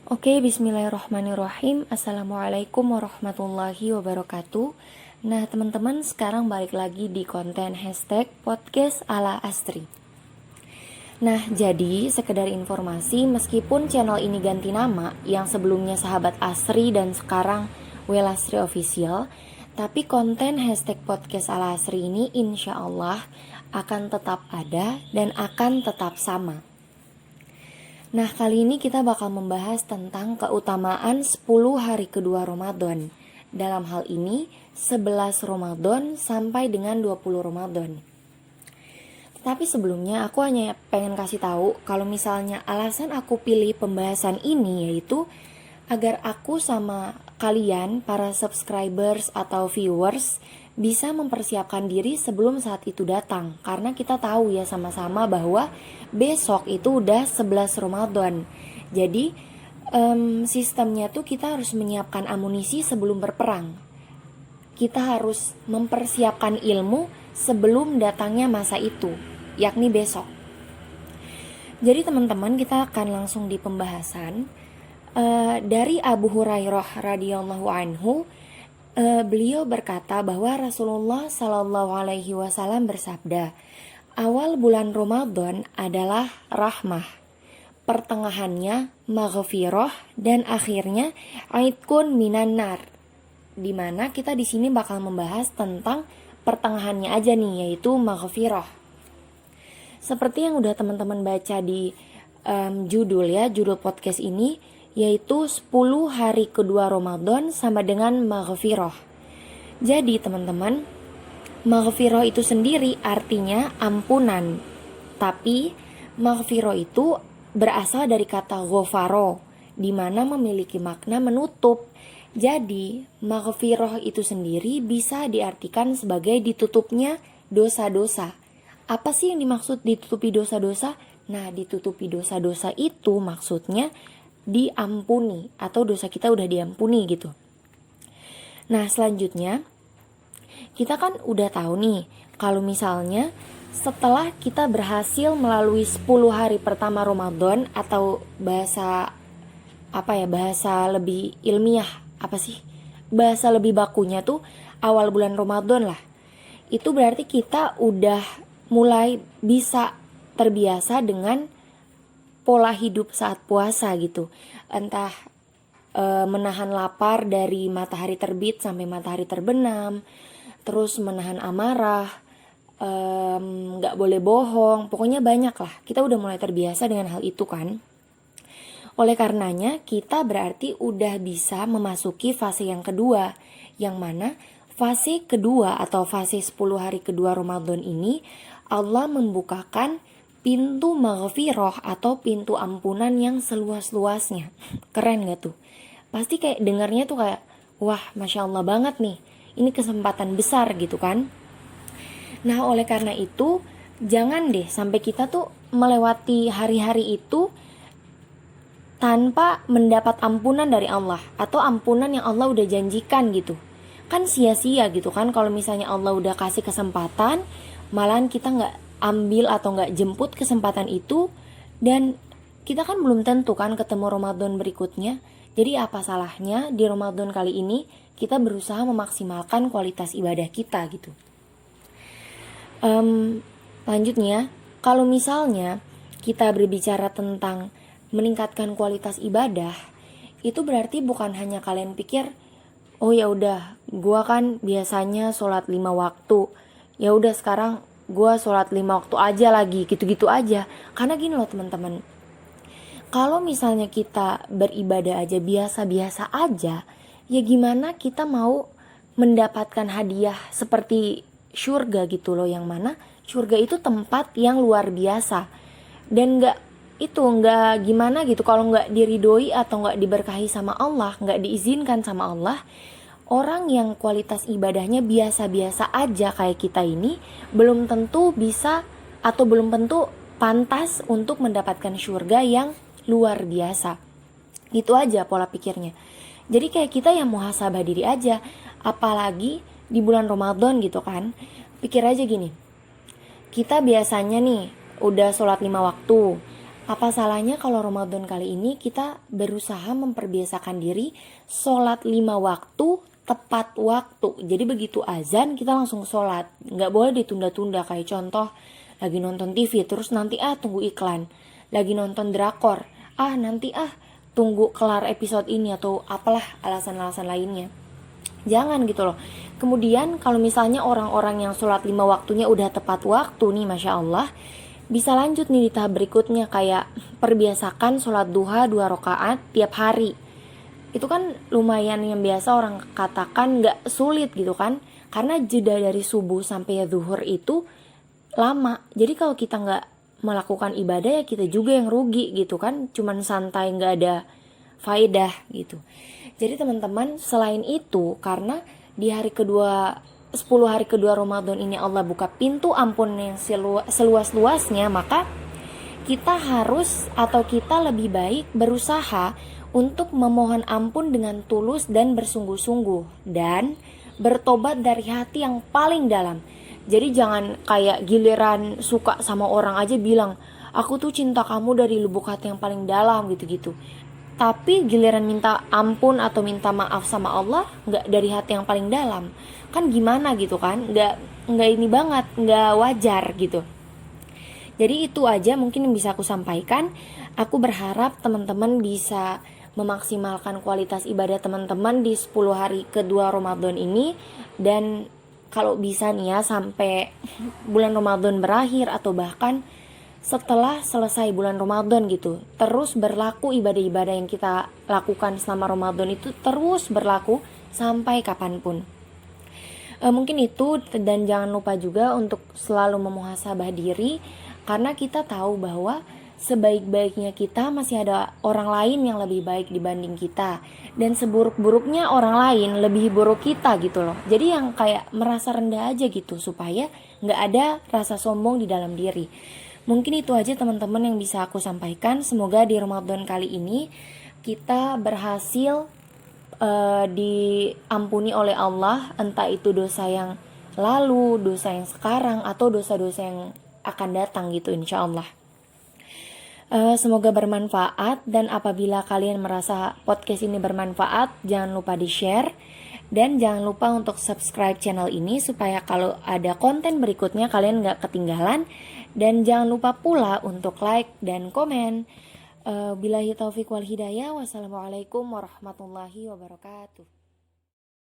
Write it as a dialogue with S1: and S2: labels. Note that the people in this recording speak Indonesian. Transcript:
S1: Oke, bismillahirrahmanirrahim. Assalamualaikum warahmatullahi wabarakatuh. Nah, teman-teman, sekarang balik lagi di konten hashtag podcast ala Astri. Nah, jadi sekedar informasi, meskipun channel ini ganti nama, yang sebelumnya Sahabat Asri dan sekarang Welastri Official, tapi konten hashtag podcast ala Asri ini insya Allah akan tetap ada dan akan tetap sama. Nah, kali ini kita bakal membahas tentang keutamaan 10 hari kedua Ramadan. Dalam hal ini, 11 Ramadan sampai dengan 20 Ramadan. Tapi sebelumnya aku hanya pengen kasih tahu kalau misalnya alasan aku pilih pembahasan ini yaitu agar aku sama kalian, para subscribers atau viewers, bisa mempersiapkan diri sebelum saat itu datang. Karena kita tahu ya sama-sama bahwa besok itu udah 11 Ramadan. Jadi sistemnya tuh kita harus menyiapkan amunisi sebelum berperang. Kita harus mempersiapkan ilmu sebelum datangnya masa itu, yakni besok. Jadi teman-teman, kita akan langsung di pembahasan. Dari Abu Hurairah radhiyallahu anhu, beliau berkata bahwa Rasulullah Shallallahu Alaihi Wasallam bersabda, awal bulan Ramadan adalah rahmah, pertengahannya maghfirah, dan akhirnya aidkun minan nar. Dimana kita di sini bakal membahas tentang pertengahannya aja nih, yaitu maghfirah. Seperti yang udah teman-teman baca di judul podcast ini, yaitu 10 hari kedua Ramadan sama dengan maghfirah. Jadi teman-teman, maghfirah itu sendiri artinya ampunan. Tapi maghfirah itu berasal dari kata ghafaro, di mana memiliki makna menutup. Jadi maghfirah itu sendiri bisa diartikan sebagai ditutupnya dosa-dosa. Apa sih yang dimaksud ditutupi dosa-dosa? Nah, ditutupi dosa-dosa itu maksudnya diampuni atau dosa kita udah diampuni gitu. Nah, selanjutnya kita kan udah tahu nih kalau misalnya setelah kita berhasil melalui 10 hari pertama Ramadan, atau bahasa lebih ilmiah bahasa lebih bakunya tuh awal bulan Ramadan lah. Itu berarti kita udah mulai bisa terbiasa dengan pola hidup saat puasa gitu. Entah menahan lapar dari matahari terbit sampai matahari terbenam, terus menahan amarah, gak boleh bohong, pokoknya banyak lah. Kita udah mulai terbiasa dengan hal itu kan. Oleh karenanya kita berarti udah bisa memasuki fase yang kedua, yang mana fase kedua atau fase 10 hari kedua Ramadan ini Allah membukakan pintu maghfirah atau pintu ampunan yang seluas-luasnya. Keren gak tuh? Pasti kayak dengarnya tuh kayak, wah Masya Allah banget nih, ini kesempatan besar gitu kan. Nah, oleh karena itu jangan deh sampai kita tuh melewati hari-hari itu tanpa mendapat ampunan dari Allah, atau ampunan yang Allah udah janjikan gitu. Kan sia-sia gitu kan kalau misalnya Allah udah kasih kesempatan, malahan kita gak ambil atau gak jemput kesempatan itu, dan kita kan belum tentu kan ketemu Ramadan berikutnya. Jadi apa salahnya di Ramadan kali ini kita berusaha memaksimalkan kualitas ibadah kita gitu. Lanjutnya, kalau misalnya kita berbicara tentang meningkatkan kualitas ibadah, itu berarti bukan hanya kalian pikir, oh ya udah, gua kan biasanya sholat 5 waktu, ya udah sekarang gue sholat 5 waktu aja lagi, gitu-gitu aja. Karena gini loh teman-teman, kalau misalnya kita beribadah aja biasa-biasa aja, ya gimana kita mau mendapatkan hadiah seperti surga gitu loh, yang mana surga itu tempat yang luar biasa. Dan gak gimana gitu kalau gak diridoi atau gak diberkahi sama Allah, gak diizinkan sama Allah, orang yang kualitas ibadahnya biasa-biasa aja kayak kita ini belum tentu bisa atau belum tentu pantas untuk mendapatkan surga yang luar biasa. Gitu aja pola pikirnya. Jadi kayak kita yang muhasabah diri aja, apalagi di bulan Ramadan gitu kan. Pikir aja gini, kita biasanya nih udah sholat 5 waktu, Apa salahnya kalau Ramadan kali ini kita berusaha memperbiasakan diri sholat 5 waktu tepat waktu. Jadi begitu azan kita langsung sholat, nggak boleh ditunda-tunda. Kayak contoh lagi nonton TV terus nanti tunggu iklan, lagi nonton drakor nanti tunggu kelar episode ini, atau apalah alasan-alasan lainnya. Jangan gitu loh. Kemudian kalau misalnya orang-orang yang sholat 5 waktunya udah tepat waktu nih, Masya Allah, bisa lanjut nih di tahap berikutnya, kayak perbiasakan sholat duha 2 rakaat tiap hari. Itu kan lumayan, yang biasa orang katakan gak sulit gitu kan, karena jeda dari subuh sampai zuhur itu lama. Jadi kalau kita gak melakukan ibadah ya kita juga yang rugi gitu kan, cuman santai gak ada faedah gitu. Jadi teman-teman, selain itu, karena di hari kedua 10 hari kedua Ramadan ini Allah buka pintu ampun yang seluas-luasnya, maka kita harus atau kita lebih baik berusaha untuk memohon ampun dengan tulus dan bersungguh-sungguh, dan bertobat dari hati yang paling dalam. Jadi jangan kayak giliran suka sama orang aja bilang, aku tuh cinta kamu dari lubuk hati yang paling dalam gitu-gitu. Tapi giliran minta ampun atau minta maaf sama Allah nggak dari hati yang paling dalam, kan gimana gitu kan, nggak ini banget, nggak wajar gitu. Jadi itu aja mungkin yang bisa aku sampaikan. Aku berharap teman-teman bisa memaksimalkan kualitas ibadah teman-teman di 10 hari kedua Ramadan ini, dan kalau bisa nih ya sampai bulan Ramadan berakhir atau bahkan setelah selesai bulan Ramadan gitu, terus berlaku ibadah-ibadah yang kita lakukan selama Ramadan itu terus berlaku sampai kapanpun. Mungkin itu, dan jangan lupa juga untuk selalu memuhasabah diri, karena kita tahu bahwa sebaik-baiknya kita masih ada orang lain yang lebih baik dibanding kita, dan seburuk-buruknya orang lain lebih buruk kita gitu loh. Jadi yang kayak merasa rendah aja gitu, supaya gak ada rasa sombong di dalam diri. Mungkin itu aja teman-teman yang bisa aku sampaikan. Semoga di Ramadan kali ini kita berhasil diampuni oleh Allah, entah itu dosa yang lalu, dosa yang sekarang, atau dosa-dosa yang akan datang gitu, insya Allah. Semoga bermanfaat, dan apabila kalian merasa podcast ini bermanfaat, jangan lupa di-share, dan jangan lupa untuk subscribe channel ini supaya kalau ada konten berikutnya kalian gak ketinggalan. Dan jangan lupa pula untuk like dan komen. Billahi taufiq wal hidayah. Wassalamualaikum warahmatullahi wabarakatuh.